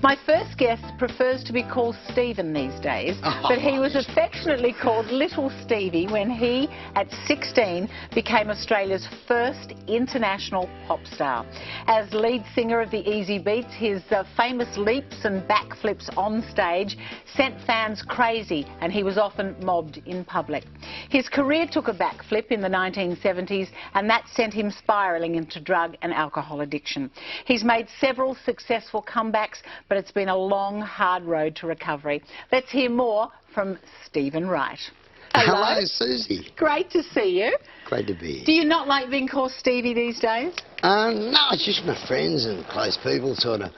My first guest prefers to be called Stephen these days, but he was affectionately called Little Stevie when he, at 16, became Australia's first international pop star. As lead singer of the Easybeats, his famous leaps and backflips on stage sent fans crazy, and he was often mobbed in public. His career took a backflip in the 1970s, and that sent him spiralling into drug and alcohol addiction. He's made several successful comebacks, but it's been a long, hard road to recovery. Let's hear more from Stevie Wright. Hello, Susie. Great to see you. Great to be here. Do you not like being called Stevie these days? No, it's just my friends and close people sort of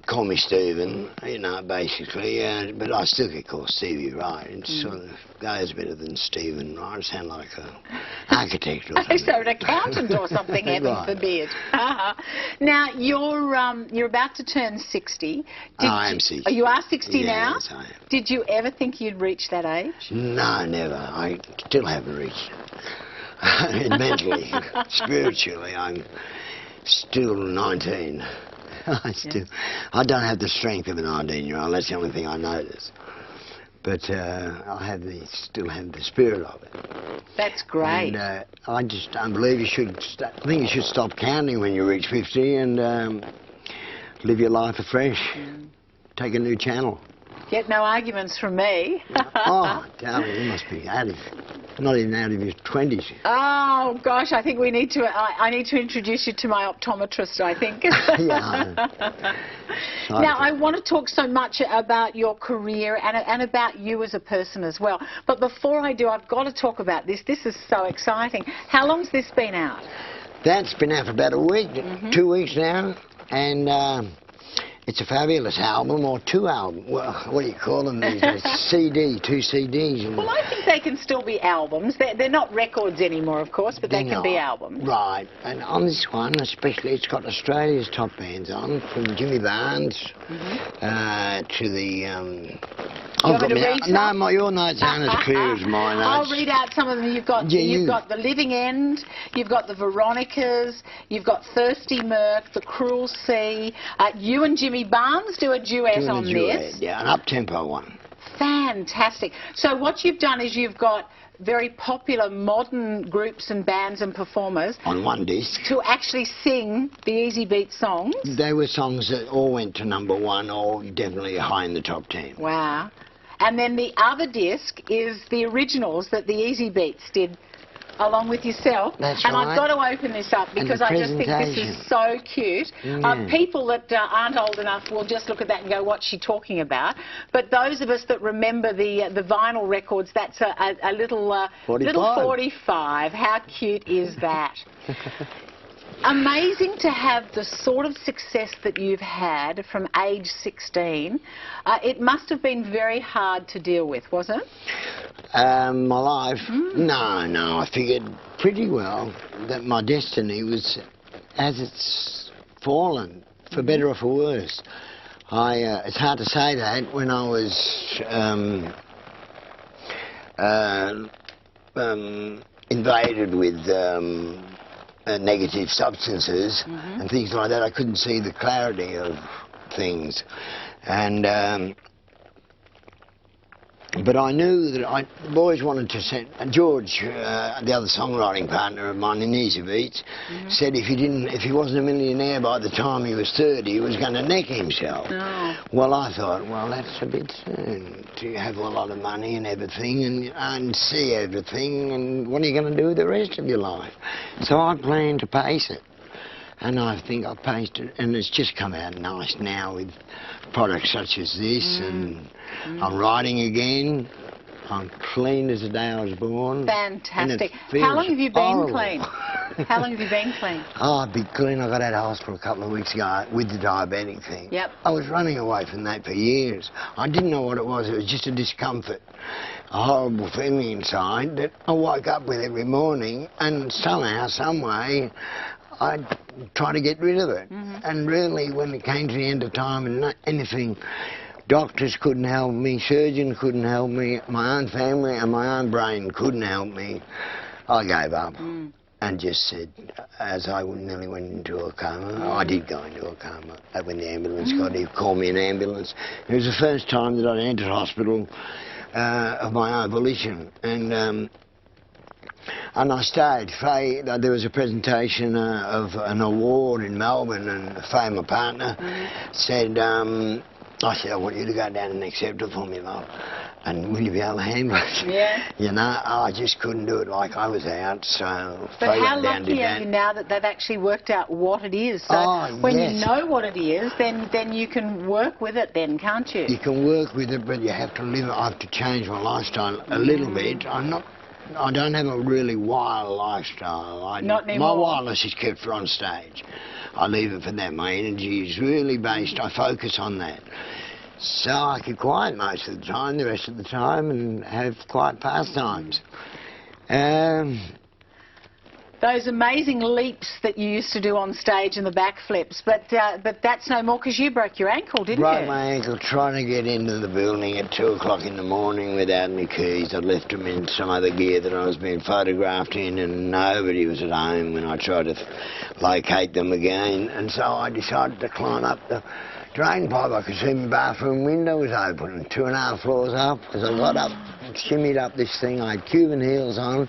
call me Stephen, you know, basically, but I still get called Stevie Wright. It sort of goes better than Stephen Wright. I sound like an architect or something. So an accountant or something, heaven forbid. Now, you're about to turn 60. I am 60. Oh, you are 60 now? Yes, I am. Did you ever think you'd reach that age? No, never. I still haven't reached it. Mentally, spiritually, I'm still 19. I don't have the strength of a 19-year-old. That's the only thing I notice. But I still have the spirit of it. That's great. And I just don't believe you should. I think you should stop counting when you reach 50 and live your life afresh. Take a new channel. Get no arguments from me. Oh, darling, you must be out of, not even out of your 20s. Oh gosh, I think we need to. I need to introduce you to my optometrist, I think. Now, I want to talk so much about your career and about you as a person as well. But before I do, I've got to talk about this. This is so exciting. How long's this been out? That's been out for about a week, 2 weeks now, and it's a fabulous album, or two albums. Well, what do you call them these days? CD, 2 CDs. Well, I think they can still be albums. They're not records anymore, of course, but they can be albums. Right, and on this one especially, it's got Australia's top bands on, from Jimmy Barnes to the... No, your notes aren't as clear as my notes. I'll read out some of them. You've got The Living End, you've got The Veronicas, you've got Thirsty Merc, The Cruel Sea. You and Jimmy Barnes do a duet on this. Yeah, an up-tempo one. Fantastic. So what you've done is you've got very popular modern groups and bands and performers on one disc to actually sing the Easybeats songs. They were songs that all went to #1 or definitely high in the top 10. Wow. And then the other disc is the originals that the Easybeats did along with yourself. That's and right. I've got to open this up because I just think this is so cute. People that aren't old enough will just look at that and go, what's she talking about? But those of us that remember the vinyl records, that's a little 45. How cute is that? Amazing to have the sort of success that you've had from age 16. It must have been very hard to deal with, wasn't it? My life? No, I figured pretty well that my destiny was as it's fallen, for better or for worse. It's hard to say that when I was invaded with negative substances and things like that. I couldn't see the clarity of things, and but I knew that the boys wanted to send. George, the other songwriting partner of mine in Easybeats, said if he wasn't a millionaire by the time he was 30, he was going to neck himself. Well, I thought, well, that's a bit soon to have a lot of money and everything and see everything, and what are you going to do with the rest of your life? So I planned to pace it. And I think I've paced it, and it's just come out nice now with products such as this, and I'm writing again. I'm clean as the day I was born. Fantastic. How long have you been clean? How long have you been clean? Oh, I've been clean. I got out of hospital a couple of weeks ago with the diabetic thing. Yep. I was running away from that for years. I didn't know what it was. It was just a discomfort, a horrible feeling inside that I woke up with every morning, and somehow, some way, I'd try to get rid of it. And really, when it came to the end of time and anything, doctors couldn't help me, surgeons couldn't help me, my own family and my own brain couldn't help me, I gave up. and just said, as I nearly went into a coma, I did go into a coma when the ambulance got here, called me an ambulance. It was the first time that I'd entered hospital of my own volition, and I stayed. There was a presentation of an award in Melbourne, and Faye, my partner, said, I said, I want you to go down and accept it for me, love. And will you be able to handle it? Yeah. You know, I just couldn't do it like I was out, so... But how lucky are you now that they've actually worked out what it is? So when you know what it is, then you can work with it then, can't you? You can work with it, but you have to live it. I have to change my lifestyle a little bit. I don't have a really wild lifestyle. Not anymore. My wildness is kept for on stage. I leave it for that. My energy is really based, I focus on that. So I keep quiet most of the time, the rest of the time, and have quiet pastimes. Those amazing leaps that you used to do on stage and the backflips, but that's no more because you broke your ankle, didn't you? Broke my ankle trying to get into the building at 2 o'clock in the morning without any keys. I'd left them in some other gear that I was being photographed in, and nobody was at home when I tried to locate them again. And so I decided to climb up the drain pipe. I could see my bathroom window was open, 2.5 floors up, because I got up and shimmied up this thing. I had Cuban heels on,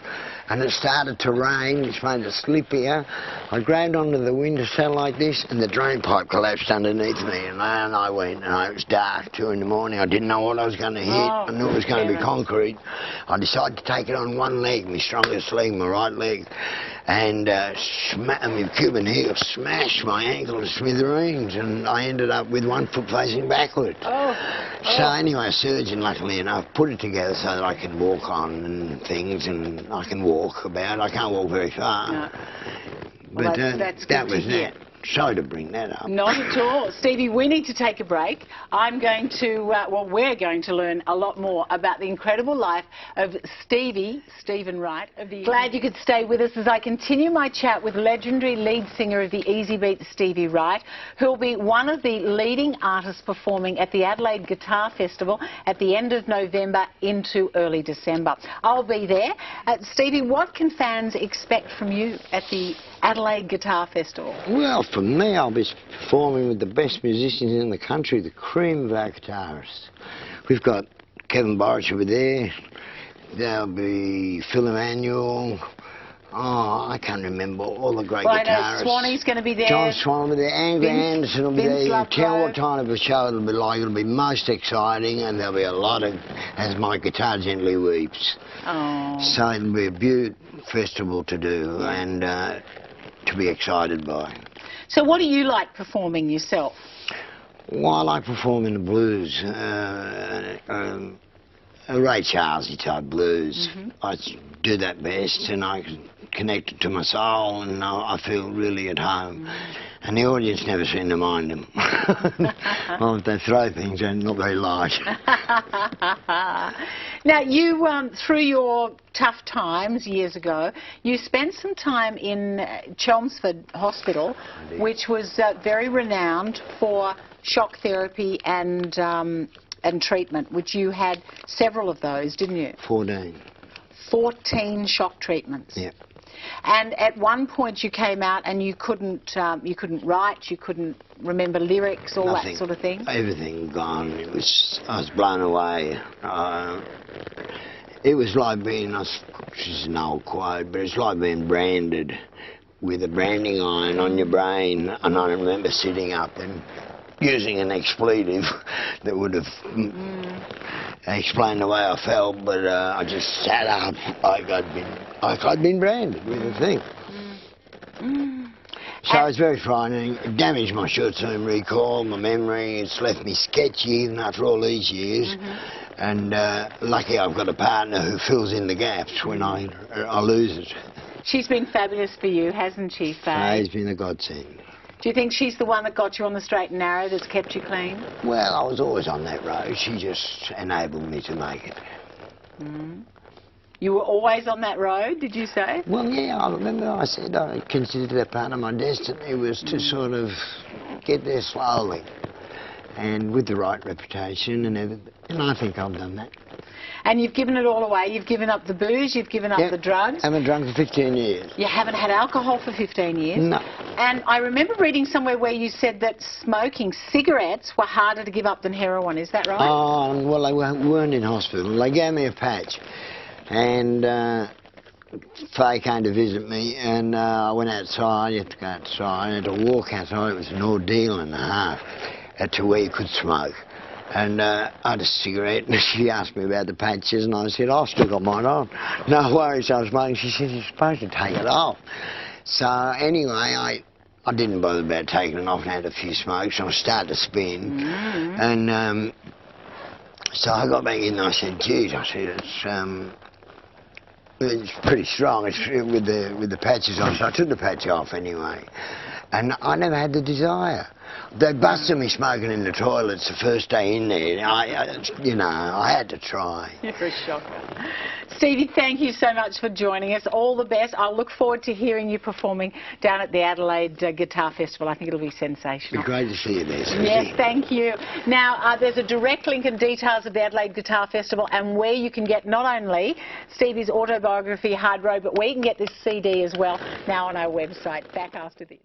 and it started to rain, which made it slippier. I grabbed onto the windowsill like this, and the drain pipe collapsed underneath me, and I went, and it was dark, 2 in the morning. I didn't know what I was going to hit. I knew it was going to be concrete. I decided to take it on one leg, my strongest leg, my right leg, and my Cuban heel smashed my ankle to smithereens, and I ended up with one foot facing backward. So anyway, a surgeon, luckily enough, put it together so that I can walk on and things, and I can walk about. I can't walk very far. No. But well, that's that good was to hear. that. Sorry to bring that up. Not at all. Stevie, we need to take a break. I'm going to, we're going to learn a lot more about the incredible life of Stephen Wright. Glad you could stay with us as I continue my chat with legendary lead singer of the Easybeats, Stevie Wright, who'll be one of the leading artists performing at the Adelaide Guitar Festival at the end of November into early December. I'll be there. Stevie, what can fans expect from you at the Adelaide Guitar Festival? Well, for me, I'll be performing with the best musicians in the country, the cream of our guitarists. We've got Kevin Borich over there. There'll be Phil Emanuel. I can't remember all the great guitarists. I know Swanee's going to be there. John Swan will be there. Angry Anderson will be there. You can tell what kind of a show it'll be like. It'll be most exciting, and there'll be a lot of As My Guitar Gently Weeps. So it'll be a beautiful festival to do, and to be excited by. So what do you like performing yourself? Well, I like performing the blues, Ray Charlesy type blues. I do that best, and I connect it to my soul, and I feel really at home. And the audience never seem to mind them. Well, if they throw things, they're not very large. Now, you, through your tough times years ago, you spent some time in Chelmsford Hospital, which was very renowned for shock therapy and treatment, which you had several of those, didn't you? 14. 14 shock treatments. Yep. And at one point you came out and you couldn't write, you couldn't remember lyrics, all Nothing. that sort of thing. Everything gone. I was blown away. It was like being, this is an old quote, but it's like being branded with a branding iron on your brain. And I remember sitting up and using an expletive that would have explained the way I felt, but I just sat up like I'd been branded with a thing. So it's very frightening. It damaged my short-term recall, my memory. It's left me sketchy even after all these years. And lucky I've got a partner who fills in the gaps when I lose it. She's been fabulous for you, hasn't she, Faye? She's been a godsend. Do you think she's the one that got you on the straight and narrow, that's kept you clean? Well, I was always on that road. She just enabled me to make it. You were always on that road, did you say? Well, yeah, I remember I said I considered that part of my destiny was to sort of get there slowly and with the right reputation and everything. And I think I've done that. And you've given it all away. You've given up the booze, you've given up the drugs. I haven't drunk for 15 years. You haven't had alcohol for 15 years? No. And I remember reading somewhere where you said that smoking cigarettes were harder to give up than heroin. Is that right? Oh, well, they weren't in hospital. They gave me a patch. And Faye came to visit me, and I went outside. You had to go outside. I had to walk outside. It was an ordeal and a half to where you could smoke. And I had a cigarette, and she asked me about the patches, and I said, I've still got mine on. No worries, I was smoking. She said, you're supposed to take it off. So anyway, I didn't bother about taking it off and had a few smokes, and I started to spin. And so I got back in and I said, geez, I said, it's pretty strong with the patches on, so I took the patch off anyway. And I never had the desire. They busted me smoking in the toilets the first day in there. I had to try. You're a shocker. Stevie, thank you so much for joining us. All the best. I'll look forward to hearing you performing down at the Adelaide Guitar Festival. I think it'll be sensational. It'll be great to see you there, Susie. Yes, thank you. Now, there's a direct link and details of the Adelaide Guitar Festival and where you can get not only Stevie's autobiography, Hard Road, but where you can get this CD as well, now on our website. Back after this.